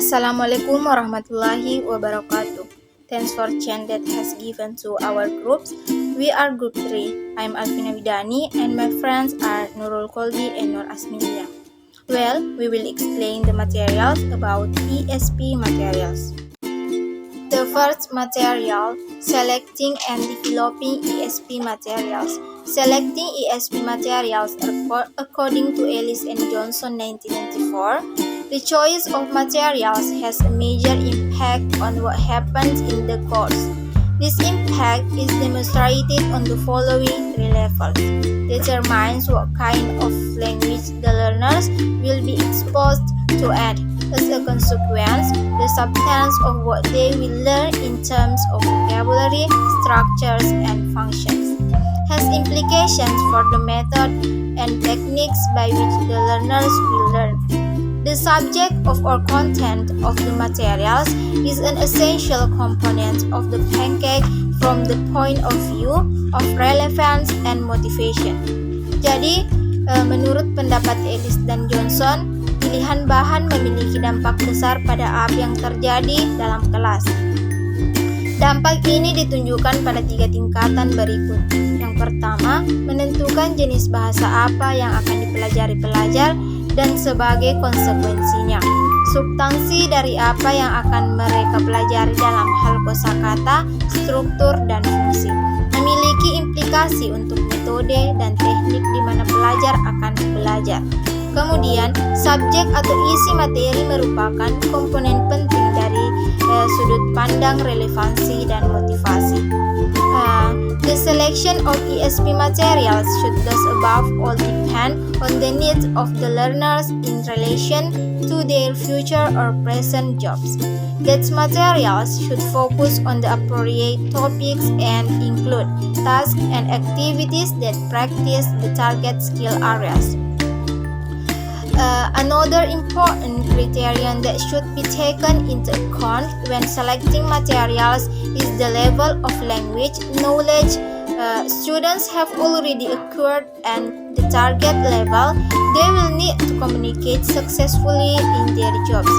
Assalamualaikum warahmatullahi wabarakatuh. Thanks for chance that has given to our groups. We are group 3. I'm Alvina Widani and my friends are Nurul Kolbi and Nur Asmilia. Well, we will explain the materials about ESP materials. The first material, selecting and developing ESP materials. Selecting ESP materials according to Ellis and Johnson 1994. The choice of materials has a major impact on what happens in the course. This impact is demonstrated on the following three levels. Determines what kind of language the learners will be exposed to and, as a consequence, the substance of what they will learn in terms of vocabulary, structures, and functions. Has implications for the method and techniques by which the learners will learn. The subject of or content of the materials is an essential component of the pancake from the point of view of relevance and motivation. Jadi, menurut pendapat Ellis dan Johnson, pilihan bahan memiliki dampak besar pada apa yang terjadi dalam kelas. Dampak ini ditunjukkan pada 3 tingkatan berikut. Yang pertama, menentukan jenis bahasa apa yang akan dipelajari pelajar dan sebagai konsekuensinya, substansi dari apa yang akan mereka pelajari dalam hal kosakata, struktur, dan fungsi, memiliki implikasi untuk metode dan teknik di mana pelajar akan belajar. Kemudian, subjek atau isi materi merupakan komponen penting dari sudut pandang relevansi dan motivasi. The selection of ESP materials should thus above all depend on the needs of the learners in relation to their future or present jobs. These materials should focus on the appropriate topics and include tasks and activities that practice the target skill areas. Another important criterion that should be taken into account when selecting materials is the level of language knowledge students have already acquired and the target level they will need to communicate successfully in their jobs.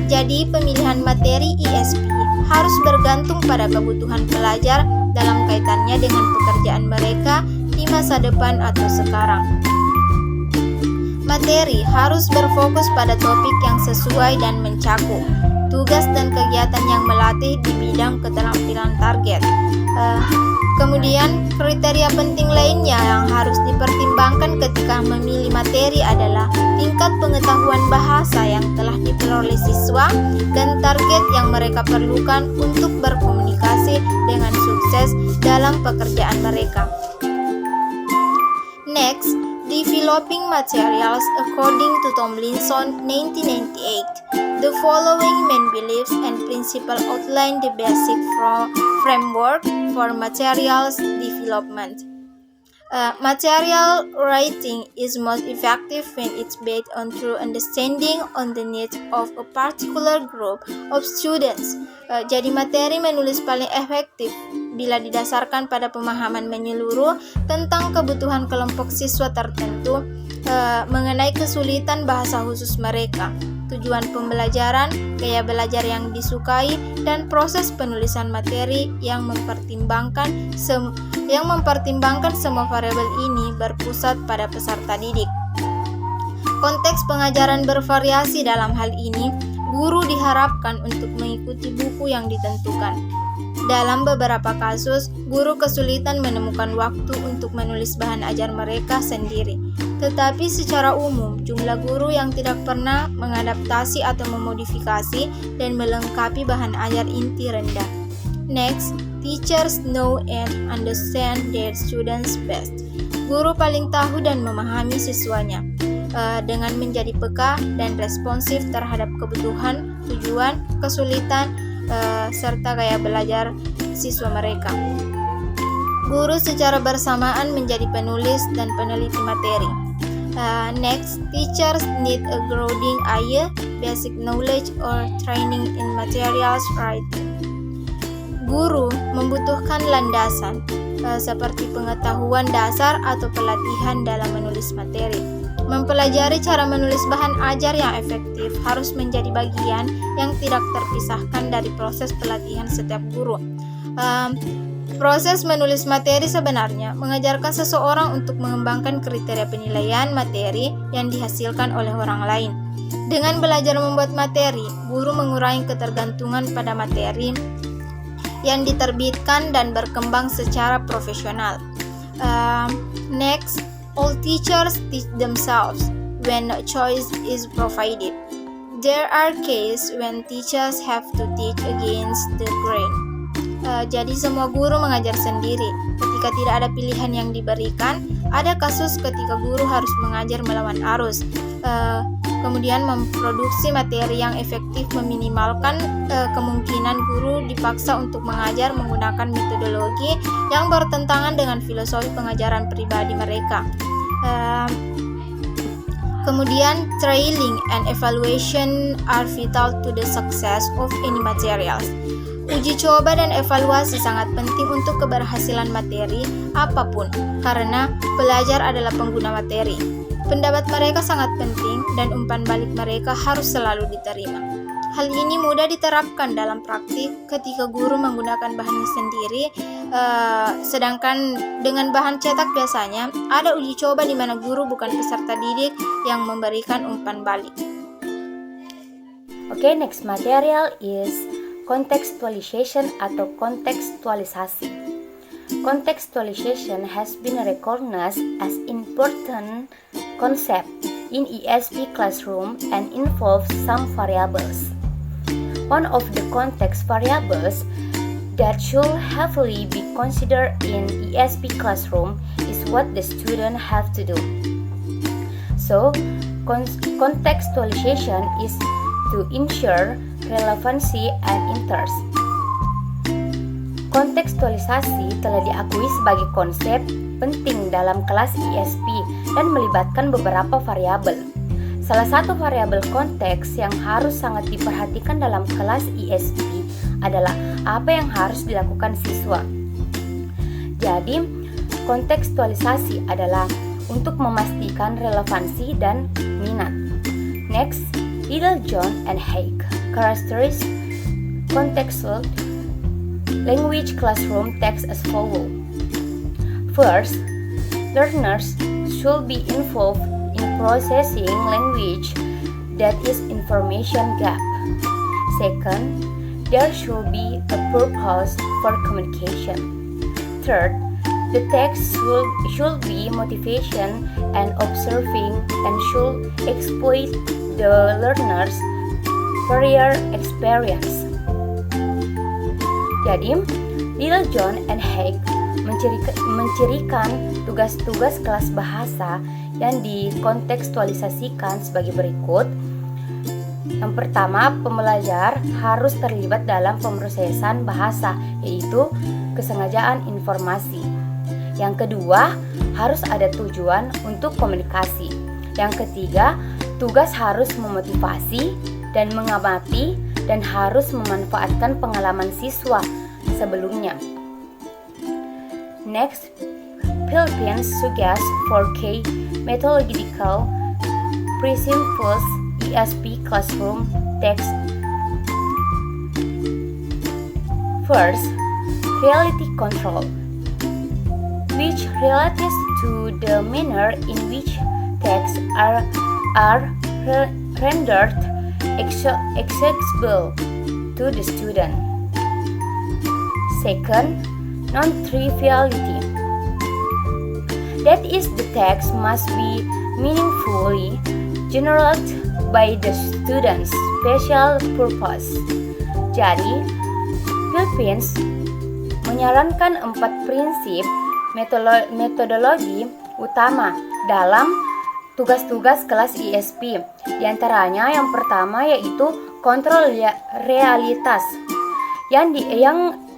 Jadi, pemilihan materi ESP harus bergantung pada kebutuhan pelajar dalam kaitannya dengan pekerjaan mereka di masa depan atau sekarang. Materi harus berfokus pada topik yang sesuai dan mencakup tugas dan kegiatan yang melatih di bidang keterampilan target. Kemudian, kriteria penting lainnya yang harus dipertimbangkan ketika memilih materi adalah tingkat pengetahuan bahasa yang telah diperoleh siswa dan target yang mereka perlukan untuk berkomunikasi dengan sukses dalam pekerjaan mereka. Next, developing materials according to Tomlinson 1998. The following main beliefs and principles outline the basic framework for materials development. Material writing is most effective when it's based on true understanding on the needs of a particular group of students. Jadi materi menulis paling efektif bila didasarkan pada pemahaman menyeluruh tentang kebutuhan kelompok siswa tertentu mengenai kesulitan bahasa khusus mereka, tujuan pembelajaran, gaya belajar yang disukai, dan proses penulisan materi yang mempertimbangkan semua variabel ini berpusat pada peserta didik. Konteks pengajaran bervariasi dalam hal ini, guru diharapkan untuk mengikuti buku yang ditentukan. Dalam beberapa kasus, guru kesulitan menemukan waktu untuk menulis bahan ajar mereka sendiri. Tetapi secara umum, jumlah guru yang tidak pernah mengadaptasi atau memodifikasi dan melengkapi bahan ajar inti rendah. Next, teachers know and understand their students best. Guru paling tahu dan memahami siswanya dengan menjadi peka dan responsif terhadap kebutuhan, tujuan, kesulitan, serta gaya belajar siswa mereka. Guru secara bersamaan menjadi penulis dan peneliti materi. Next, teachers need a grounding eye, basic knowledge or training in materials writing. Guru membutuhkan landasan seperti pengetahuan dasar atau pelatihan dalam menulis materi. Mempelajari cara menulis bahan ajar yang efektif harus menjadi bagian yang tidak terpisahkan dari proses pelatihan setiap guru. Proses menulis materi sebenarnya mengajarkan seseorang untuk mengembangkan kriteria penilaian materi yang dihasilkan oleh orang lain. Dengan belajar membuat materi, guru mengurangi ketergantungan pada materi yang diterbitkan dan berkembang secara profesional. Next, all teachers teach themselves when no choice is provided. There are cases when teachers have to teach against the grain. Jadi semua guru mengajar sendiri. Ketika tidak ada pilihan yang diberikan, ada kasus ketika guru harus mengajar melawan arus. Kemudian memproduksi materi yang efektif meminimalkan kemungkinan guru dipaksa untuk mengajar menggunakan metodologi yang bertentangan dengan filosofi pengajaran pribadi mereka. Kemudian, training and evaluation are vital to the success of any materials. Uji coba dan evaluasi sangat penting untuk keberhasilan materi apapun, karena pelajar adalah pengguna materi. Pendapat mereka sangat penting dan umpan balik mereka harus selalu diterima. Hal ini mudah diterapkan dalam praktik ketika guru menggunakan bahannya sendiri, sedangkan dengan bahan cetak biasanya ada uji coba di mana guru bukan peserta didik yang memberikan umpan balik. Okay, next material is contextualization atau kontekstualisasi. Contextualization has been recognized as important concept in ESP classroom and involves some variables. One of the context variables that should heavily be considered in ESP classroom is what the student have to do. So, contextualization is to ensure relevancy and interest. Kontekstualisasi telah diakui sebagai konsep penting dalam kelas ESP dan melibatkan beberapa variabel. Salah satu variabel konteks yang harus sangat diperhatikan dalam kelas ESP adalah apa yang harus dilakukan siswa. Jadi, kontekstualisasi adalah untuk memastikan relevansi dan minat. Next, Littlejohn and Haig characterize contextual language classroom text as follows. First, learners should be involved in processing language that is information gap. Second, there should be a purpose for communication. Third, the text should be motivation and observing and should exploit the learner's prior experience. Jadi, Littlejohn and Haig mencirikan tugas-tugas kelas bahasa yang dikontekstualisasikan sebagai berikut. Yang pertama, pembelajar harus terlibat dalam pemrosesan bahasa, yaitu kesengajaan informasi. Yang kedua, harus ada tujuan untuk komunikasi. Yang ketiga, tugas harus memotivasi dan mengamati dan harus memanfaatkan pengalaman siswa sebelumnya. Next, Philippines suggests 4K methodological principles ESP classroom text. First, reality control, which relates to the manner in which texts are rendered accessible to the student. Second, non-triviality. That is, the text must be meaningfully generated by the student's special purpose. Jadi, Philippines menyarankan 4 prinsip metodologi utama dalam tugas-tugas kelas ESP. Di antaranya yang pertama yaitu kontrol realitas yang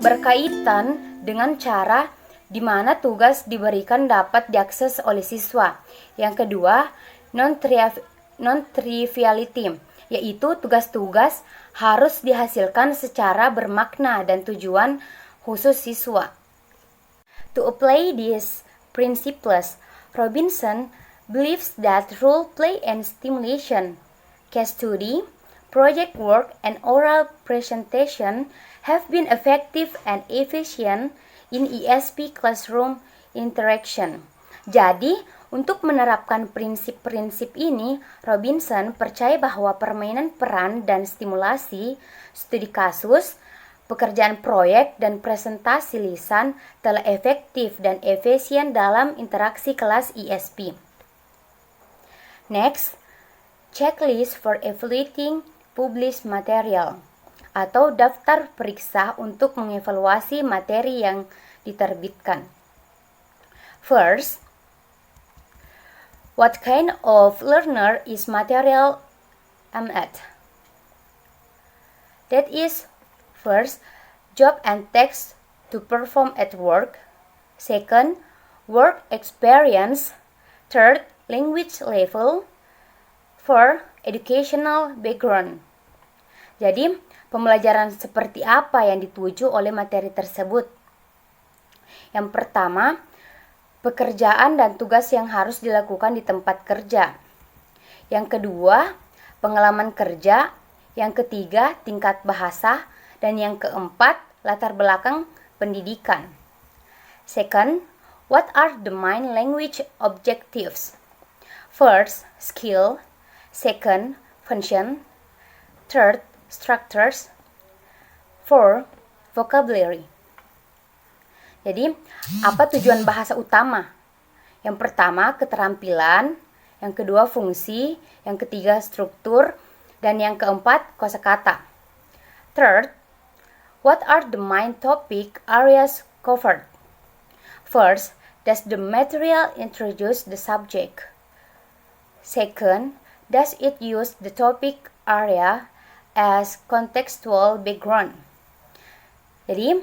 berkaitan dengan cara di mana tugas diberikan dapat diakses oleh siswa. Yang kedua, non-triviality, yaitu tugas-tugas harus dihasilkan secara bermakna dan tujuan khusus siswa. To apply these principles, Robinson believes that role play and stimulation, case study, project work, and oral presentation have been effective and efficient in ESP classroom interaction. Jadi, untuk menerapkan prinsip-prinsip ini, Robinson percaya bahwa permainan peran dan stimulasi, studi kasus, pekerjaan proyek, dan presentasi lisan telah efektif dan efisien dalam interaksi kelas ESP. Next, checklist for evaluating published material atau daftar periksa untuk mengevaluasi materi yang diterbitkan. First, what kind of learner is material aimed at? That is, first, job and tasks to perform at work. Second, work experience. Third, language level. Fourth, educational background. Jadi, pembelajaran seperti apa yang dituju oleh materi tersebut? Yang pertama, pekerjaan dan tugas yang harus dilakukan di tempat kerja. Yang kedua, pengalaman kerja. Yang ketiga, tingkat bahasa. Dan yang keempat, latar belakang pendidikan. Second, what are the main language objectives? First, skill. Second, function. Third, structures. Fourth, vocabulary. Jadi, apa tujuan bahasa utama? Yang pertama, keterampilan. Yang kedua, fungsi. Yang ketiga, struktur. Dan yang keempat, kosakata. Third, what are the main topic areas covered? First, does the material introduce the subject? Second, does it use the topic area as contextual background? Jadi,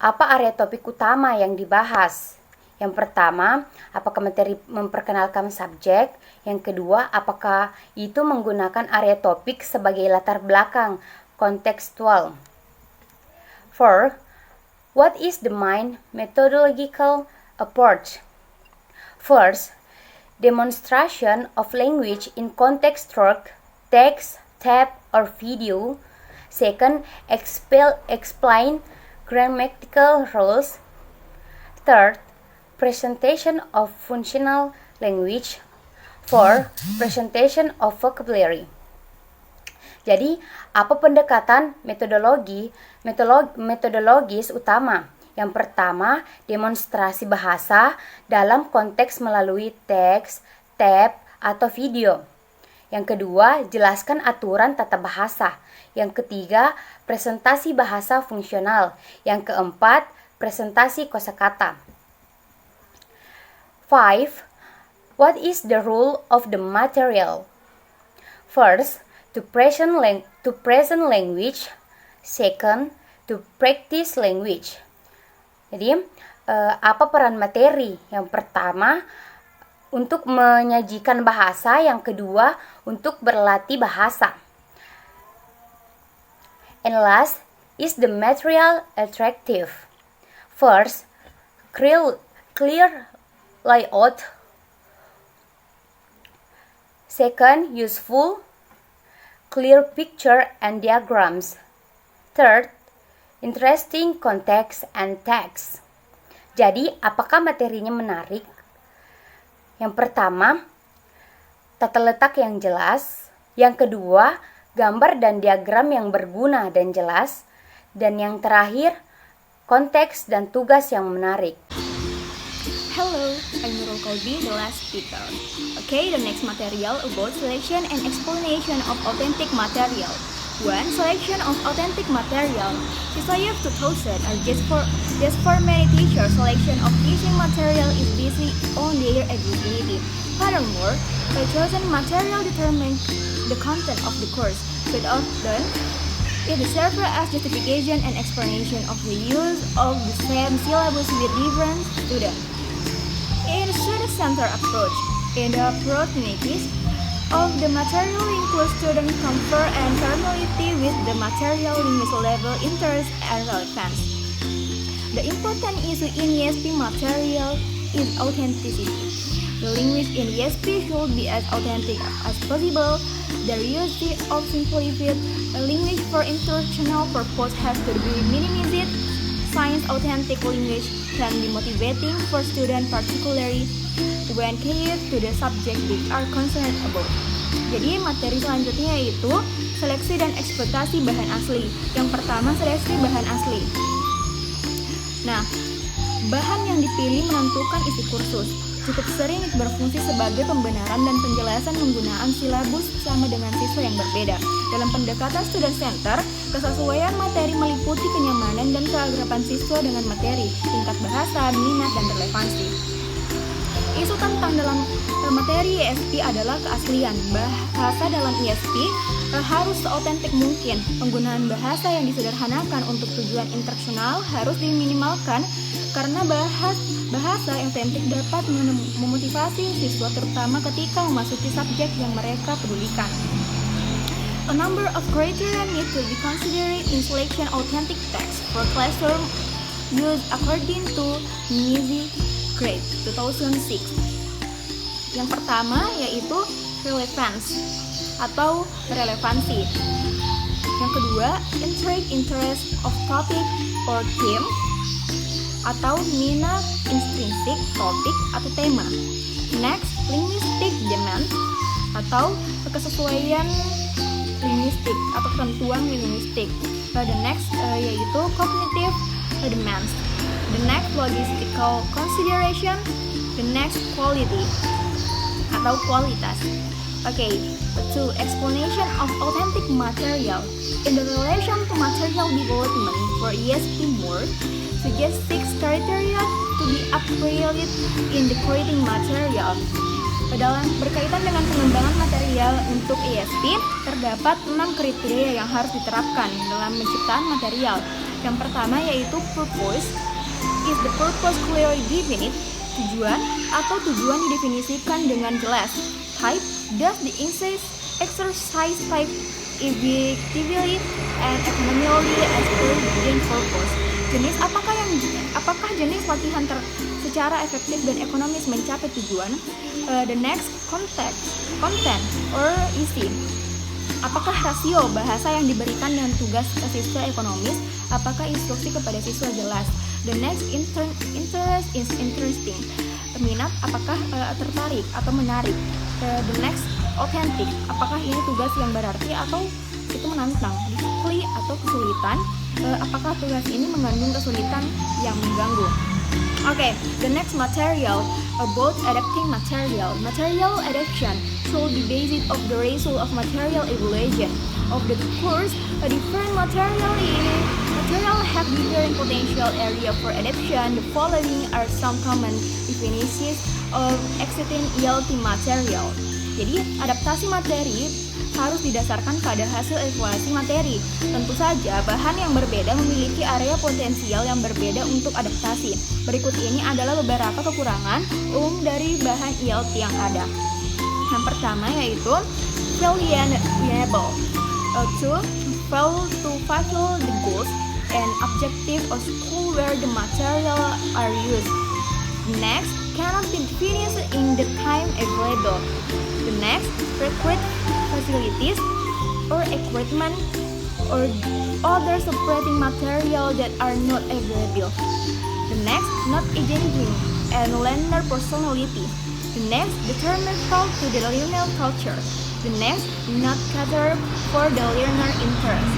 apa area topik utama yang dibahas? Yang pertama, apakah materi memperkenalkan subjek? Yang kedua, apakah itu menggunakan area topik sebagai latar belakang kontekstual? Fourth, what is the main methodological approach? First, demonstration of language in context work, text, tab, or video. Second, explain grammatical rules. Third, presentation of functional language. Fourth, presentation of vocabulary. Jadi, apa pendekatan metodologis utama? Yang pertama, demonstrasi bahasa dalam konteks melalui teks, tab, atau video. Yang kedua, jelaskan aturan tata bahasa. Yang ketiga, presentasi bahasa fungsional. Yang keempat, presentasi kosakata. 5. What is the role of the material? First, to present language. Second, to practice language. Jadi, apa peran materi? Yang pertama, untuk menyajikan bahasa. Yang kedua, untuk berlatih bahasa. And last, is the material attractive? First, clear layout. Second, useful, clear picture and diagrams. Third, interesting context and text. Jadi, apakah materinya menarik? Yang pertama, tata letak yang jelas. Yang kedua, gambar dan diagram yang berguna dan jelas. Dan yang terakhir, konteks dan tugas yang menarik. Hello, I'm Nurul Kolbi, the last speaker. Okay, the next material about selection and explanation of authentic material. 1. Selection of authentic material. Society of 2000 are just for many teachers. Selection of teaching material is based on their eligibility. Furthermore, the chosen material determines the content of the course. But often, it serves as justification and explanation of the use of the same syllabus with different students. In a student-centered approach, in the opportunities of the material include student comfort and familiarity with the material, language level, interest, and relevance. The important issue in ESP material is authenticity. The language in ESP should be as authentic as possible. The use of simplified language for instructional purpose has to be minimized. Science authentic language can be motivating for students, particularly when catered to the subject they are concerned about. Jadi materi selanjutnya yaitu seleksi dan ekspektasi bahan asli. Yang pertama, seleksi bahan asli. Nah, bahan yang dipilih menentukan isi kursus. Cukup sering berfungsi sebagai pembenaran dan penjelasan penggunaan silabus sama dengan siswa yang berbeda. Dalam pendekatan student center, kesesuaian materi meliputi kenyamanan dan keakraban siswa dengan materi, tingkat bahasa, minat, dan relevansi. Isu tentang dalam materi ESP adalah keaslian. Bahasa dalam ESP harus seotentik mungkin. Penggunaan bahasa yang disederhanakan untuk tujuan instruksional harus diminimalkan karena bahasa yang otentik dapat memotivasi siswa terutama ketika memasuki subjek yang mereka pedulikan. A number of criteria need to be considered in selection authentic text for classroom use according to MISI Grade 2006. Yang pertama yaitu relevance atau relevansi. Yang kedua, interest of topic or theme atau minat intrinsik topik atau tema. Next, linguistic demand atau kesesuaian linguistik atau ketentuan linguistik. The next yaitu cognitive demands. The next, logistical consideration. The next, quality atau kualitas. Okay, to explanation of authentic material. In the relation to material development for ESP more, suggest 6 criteria to be applied in the creating material. Dalam berkaitan dengan pengembangan material untuk ESP, terdapat 6 kriteria yang harus diterapkan dalam penciptaan material. Yang pertama yaitu purpose. Is the purpose clearly defined? Tujuan atau tujuan didefinisikan dengan jelas. Type, does the exercise type effectively and economically as per given purpose? Jenis apakah jenis latihan secara efektif dan ekonomis mencapai tujuan? The next, content or isi. Apakah rasio bahasa yang diberikan dengan tugas ke siswa ekonomis? Apakah instruksi kepada siswa jelas? The next, interest is interesting. Minat, apakah tertarik atau menarik? The next, authentic. Apakah ini tugas yang berarti atau itu menantang? Difficult atau kesulitan? Apakah tugas ini mengandung kesulitan yang mengganggu? Okay, the next material about adapting material. Material adaptation should be based of the result of material evaluation of the course. A different material have different potential area for adaptation. The following are some common definitions of existing ELT material. Jadi, adaptasi materi harus didasarkan pada hasil evaluasi materi. Tentu saja, bahan yang berbeda memiliki area potensial yang berbeda untuk adaptasi. Berikut ini adalah beberapa kekurangan umum dari bahan ELT yang ada. Yang pertama yaitu valuable. To fulfill the goals and objective of school where the material are used. Next, cannot be finished in the time available. The next, recruit facilities or equipment or other supporting material that are not available. The next, not engaging and learner personality. The next, detrimental to the learner culture. The next, not cater for the learner interest.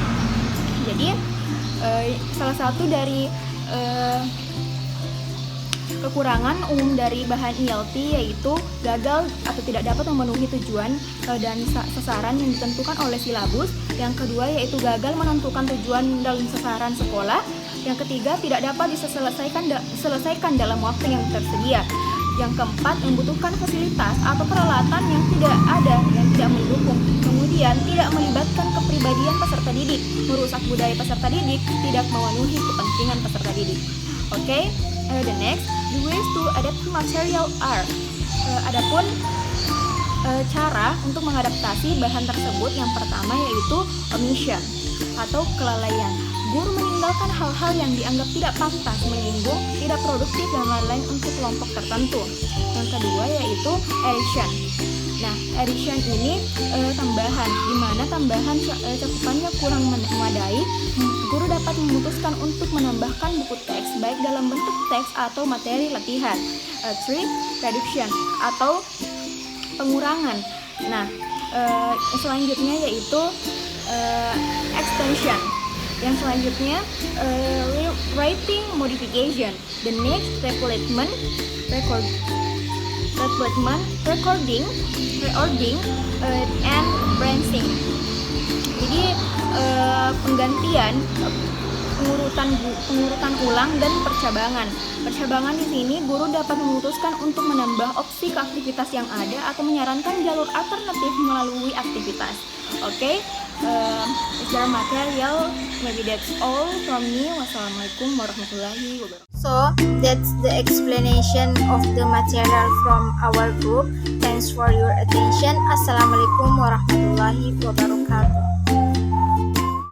Jadi, salah satu dari kekurangan umum dari bahan ELT yaitu gagal atau tidak dapat memenuhi tujuan dan sasaran yang ditentukan oleh silabus. Yang kedua yaitu gagal menentukan tujuan dan sasaran sekolah. Yang ketiga tidak dapat diselesaikan dalam waktu yang tersedia. Yang keempat, membutuhkan fasilitas atau peralatan yang tidak ada, yang tidak mendukung. Kemudian, tidak melibatkan kepribadian peserta didik, merusak budaya peserta didik, tidak memenuhi kepentingan peserta didik. Okay, the next, the ways to adapt material are. Adapun cara untuk mengadaptasi bahan tersebut yang pertama yaitu omission atau kelalaian. Guru meninggalkan hal-hal yang dianggap tidak pantas, menyinggung, tidak produktif, dan lain-lain untuk kelompok tertentu. Yang kedua yaitu addition. Nah, addition ini tambahan, di mana tambahan cakupannya kurang memadai. Guru dapat memutuskan untuk menambahkan buku teks, baik dalam bentuk teks atau materi latihan. 3. Reduction atau pengurangan. Nah, selanjutnya yaitu extension. Yang selanjutnya writing modification. The next replacement, recording, and branching. Jadi penggantian, pengurutan ulang dan percabangan. Percabangan di sini guru dapat memutuskan untuk menambah opsi ke aktivitas yang ada atau menyarankan jalur alternatif melalui aktivitas. Okay, is there material? Maybe that's all from me. Wassalamualaikum warahmatullahi wabarakatuh. So that's the explanation of the material from our group. Thanks for your attention. Assalamualaikum warahmatullahi wabarakatuh.